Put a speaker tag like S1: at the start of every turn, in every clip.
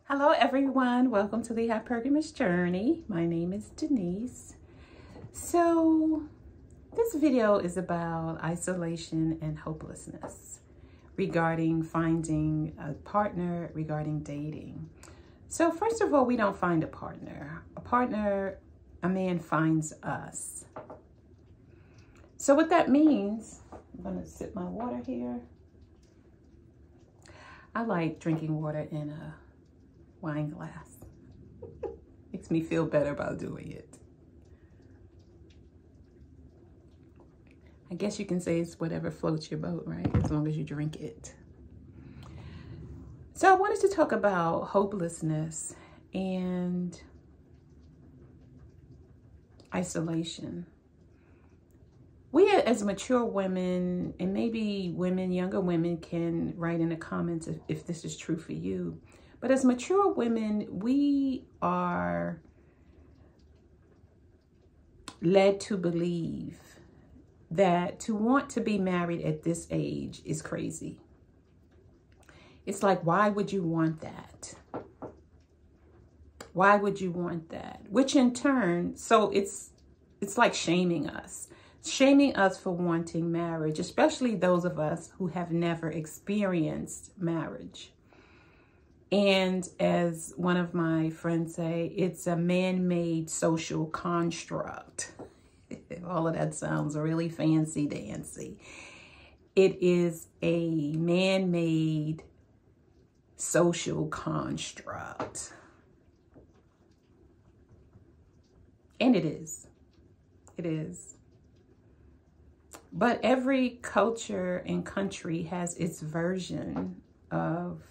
S1: Hello everyone, welcome to the Hypergamous Journey. My name is Denise. So this video is about isolation and hopelessness regarding finding a partner, regarding dating. So first of all, we don't find a partner. A man finds us. So what that means, I'm gonna sip my water here. I like drinking water in a wine glass. Makes me feel better about doing it. I guess you can say it's whatever floats your boat, right? As long as you drink it. So I wanted to talk about hopelessness and isolation. We as mature women, and maybe women, younger women, can write in the comments if this is true for you. But as mature women, we are led to believe that to want to be married at this age is crazy. It's like, why would you want that? Why would you want that? Which in turn, so it's like shaming us for wanting marriage, especially those of us who have never experienced marriage. And as one of my friends say, it's a man-made social construct. All of that sounds really fancy dancy. It is a man-made social construct. And it is. It is. But every culture and country has its version of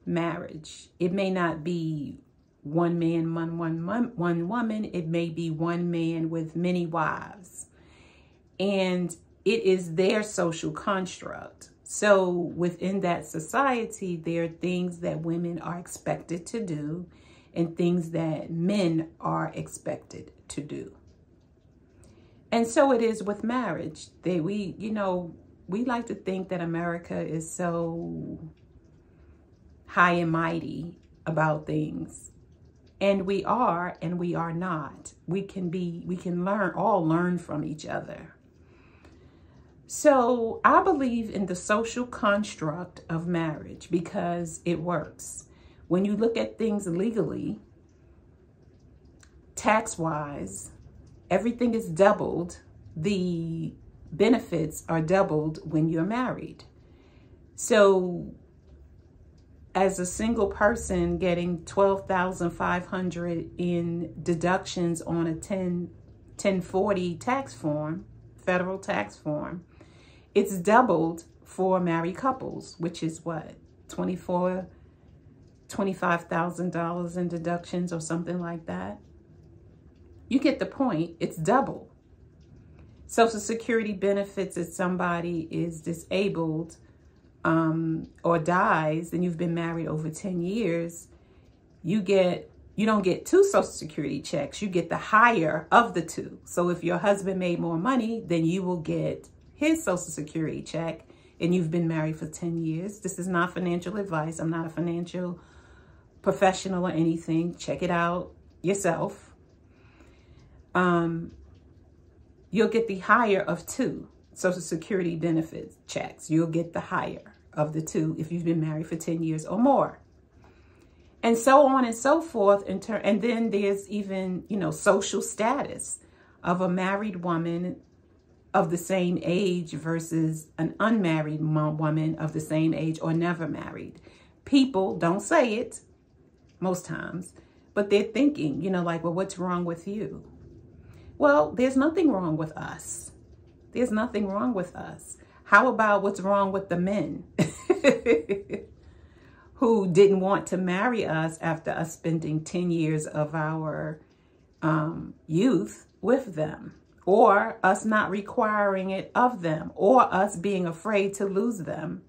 S1: marriage. It may not be one man, one woman. It may be one man with many wives. And it is their social construct. So within that society, there are things that women are expected to do and things that men are expected to do. And so it is with marriage. We like to think that America is so high and mighty about things. And we are, and we are not. We can learn from each other. So I believe in the social construct of marriage because it works. When you look at things legally, tax-wise, everything is doubled. The benefits are doubled when you're married. So as a single person getting $12,500 in deductions on a 1040 tax form, federal tax form, it's doubled for married couples, which is what, $25,000 in deductions or something like that. You get the point. It's double. Social Security benefits if somebody is disabled or dies, and you've been married over 10 years, you don't get two Social Security checks. You get the higher of the two. So if your husband made more money, then you will get his Social Security check, and you've been married for 10 years. This is not financial advice. I'm not a financial professional or anything. Check it out yourself. You'll get the higher of two Social Security benefits checks. You'll get the higher of the two if you've been married for 10 years or more. And so on and so forth. And then there's even, social status of a married woman of the same age versus an unmarried woman of the same age or never married. People don't say it most times, but they're thinking, like, well, what's wrong with you? Well, there's nothing wrong with us. There's nothing wrong with us. How about what's wrong with the men who didn't want to marry us after us spending 10 years of our youth with them, or us not requiring it of them, or us being afraid to lose them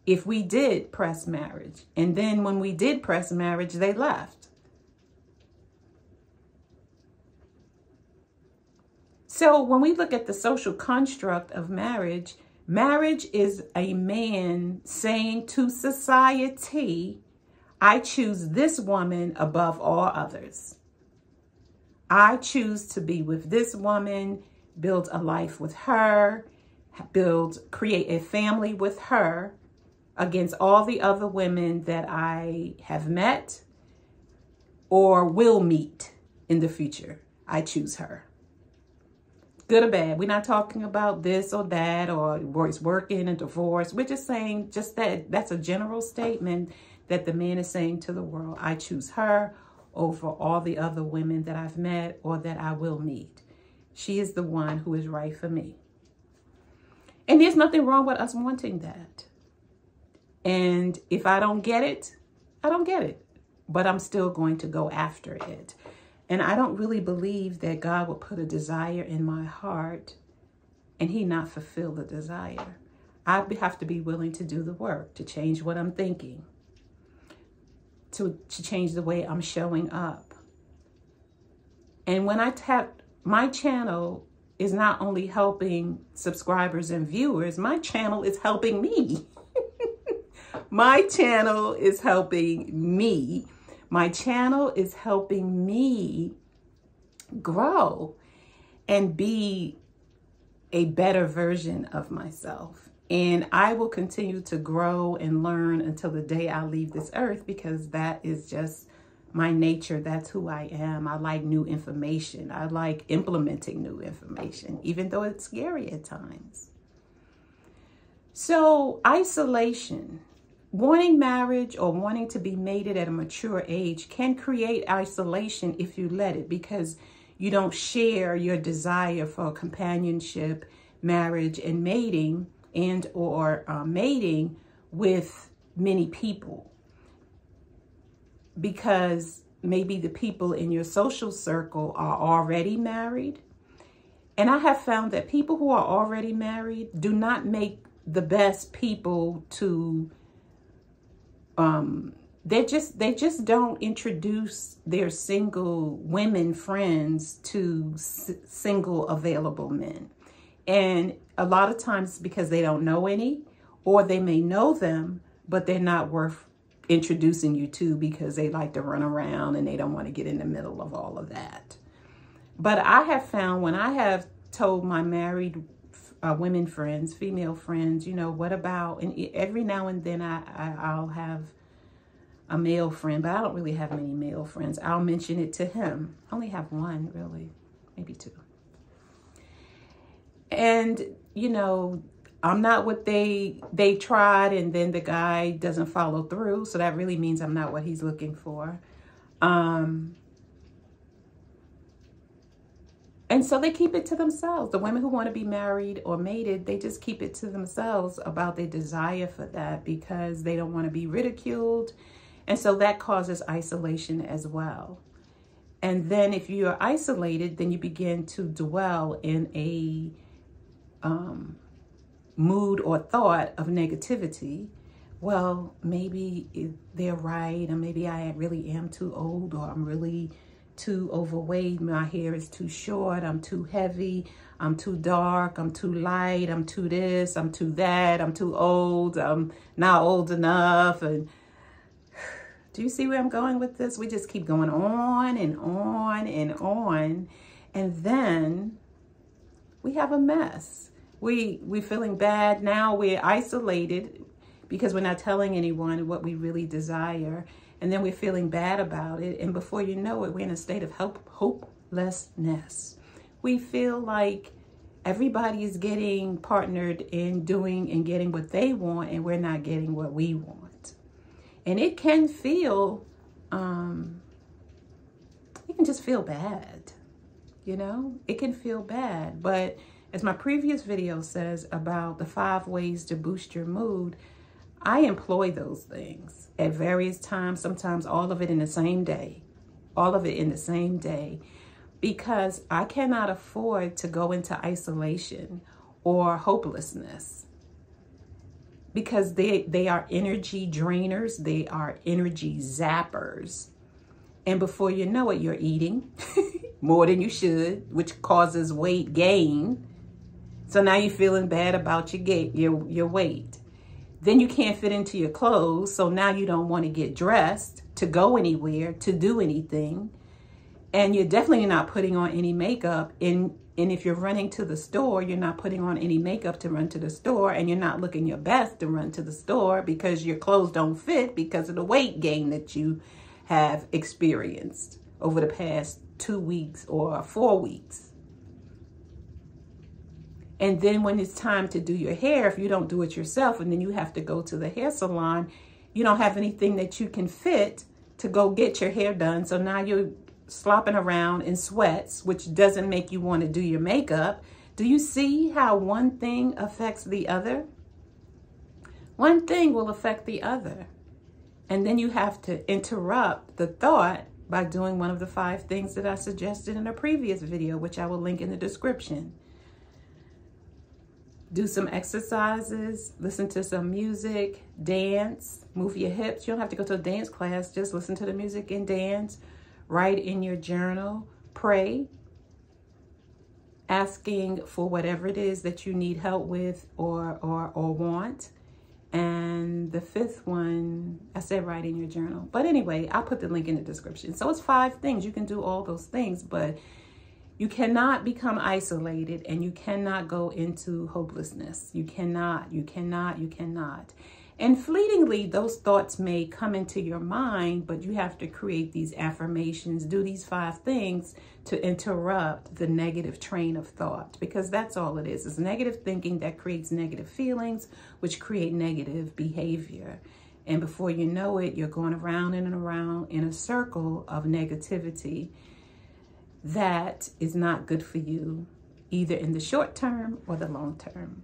S1: if we did press marriage. And then when we did press marriage, they left. So when we look at the social construct of marriage, marriage is a man saying to society, I choose this woman above all others. I choose to be with this woman, build a life with her, create a family with her against all the other women that I have met or will meet in the future. I choose her. Good or bad. We're not talking about this or that or it's working and divorce. We're just saying just that's a general statement that the man is saying to the world. I choose her over all the other women that I've met or that I will meet. She is the one who is right for me. And there's nothing wrong with us wanting that. And if I don't get it, I don't get it. But I'm still going to go after it. And I don't really believe that God will put a desire in my heart and he not fulfill the desire. I have to be willing to do the work, to change what I'm thinking, to change the way I'm showing up. And when I tap, my channel is not only helping subscribers and viewers, my channel is helping me. My channel is helping me. My channel is helping me grow and be a better version of myself. And I will continue to grow and learn until the day I leave this earth, because that is just my nature. That's who I am. I like new information. I like implementing new information, even though it's scary at times. So isolation. Wanting marriage or wanting to be mated at a mature age can create isolation if you let it, because you don't share your desire for companionship, marriage, and mating or mating with many people. Because maybe the people in your social circle are already married. And I have found that people who are already married do not make the best people to they just don't introduce their single women friends to single available men. And a lot of times because they don't know any, or they may know them, but they're not worth introducing you to because they like to run around and they don't want to get in the middle of all of that. But I have found when I have told my married women friends, female friends, you know, what about, and every now and then I'll have a male friend, but I don't really have many male friends. I'll mention it to him. I only have one, really, maybe two. And, you know, I'm not what they tried, and then the guy doesn't follow through. So that really means I'm not what he's looking for. And so they keep it to themselves. The women who want to be married or mated, they just keep it to themselves about their desire for that because they don't want to be ridiculed. And so that causes isolation as well. And then if you are isolated, then you begin to dwell in a mood or thought of negativity. Well, maybe they're right, or maybe I really am too old, or I'm really too overweight, my hair is too short, I'm too heavy, I'm too dark, I'm too light, I'm too this, I'm too that, I'm too old, I'm not old enough. And do you see where I'm going with this? We just keep going on and on and on. And then we have a mess. We're feeling bad. Now we're isolated because we're not telling anyone what we really desire. And then we're feeling bad about it. And before you know it, we're in a state of hopelessness. We feel like everybody is getting partnered in doing and getting what they want, and we're not getting what we want. And it can feel, you can just feel bad, you know? It can feel bad. But as my previous video says about the 5 ways to boost your mood, I employ those things at various times, sometimes all of it in the same day, because I cannot afford to go into isolation or hopelessness, because they are energy drainers, they are energy zappers. And before you know it, you're eating more than you should, which causes weight gain. So now you're feeling bad about your weight. Then you can't fit into your clothes. So now you don't want to get dressed to go anywhere, to do anything. And you're definitely not putting on any makeup. And if you're running to the store, you're not putting on any makeup to run to the store. And you're not looking your best to run to the store because your clothes don't fit because of the weight gain that you have experienced over the past 2 weeks or 4 weeks. And then when it's time to do your hair, if you don't do it yourself and then you have to go to the hair salon, you don't have anything that you can fit to go get your hair done. So now you're slopping around in sweats, which doesn't make you want to do your makeup. Do you see how one thing affects the other? One thing will affect the other. And then you have to interrupt the thought by doing one of the 5 things that I suggested in a previous video, which I will link in the description. Do some exercises, listen to some music, dance, move your hips. You don't have to go to a dance class, just listen to the music and dance. Write in your journal, pray, asking for whatever it is that you need help with or want. And the 5th one, I said write in your journal. But anyway, I'll put the link in the description. So it's 5 things. You can do all those things, but you cannot become isolated and you cannot go into hopelessness. You cannot. And fleetingly, those thoughts may come into your mind, but you have to create these affirmations, do these 5 things to interrupt the negative train of thought, because that's all it is. It's negative thinking that creates negative feelings, which create negative behavior. And before you know it, you're going around and around in a circle of negativity that is not good for you, either in the short term or the long term.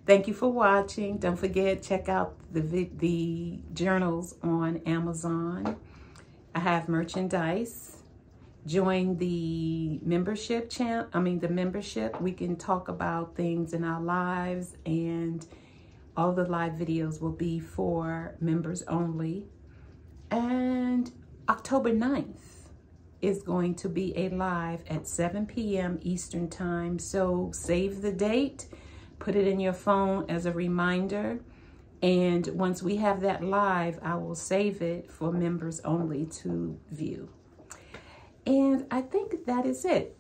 S1: Thank you for watching. Don't forget, check out the journals on Amazon. I have merchandise. Join the membership channel. The membership. We can talk about things in our lives, and all the live videos will be for members only. And October 9th is going to be a live at 7 p.m. Eastern time. So save the date. Put it in your phone as a reminder. And once we have that live, I will save it for members only to view. And I think that is it.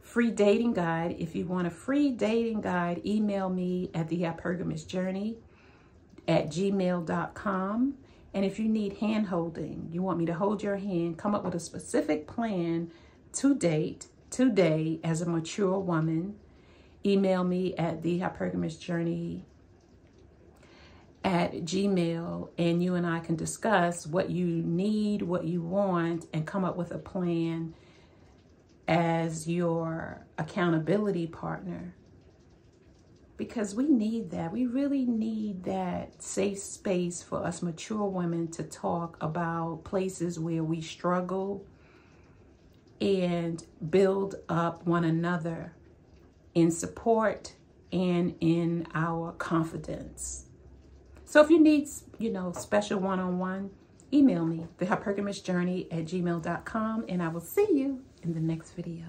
S1: Free dating guide. If you want a free dating guide, email me at the Hypergamous Journey at gmail.com. And if you need hand holding, you want me to hold your hand, come up with a specific plan to date today as a mature woman, email me at the Hypergamous Journey at Gmail, and you and I can discuss what you need, what you want, and come up with a plan as your accountability partner. Because we need that. We really need that safe space for us mature women to talk about places where we struggle and build up one another in support and in our confidence. So if you need, special one-on-one, email me, the Hypergamous Journey at gmail.com, and I will see you in the next video.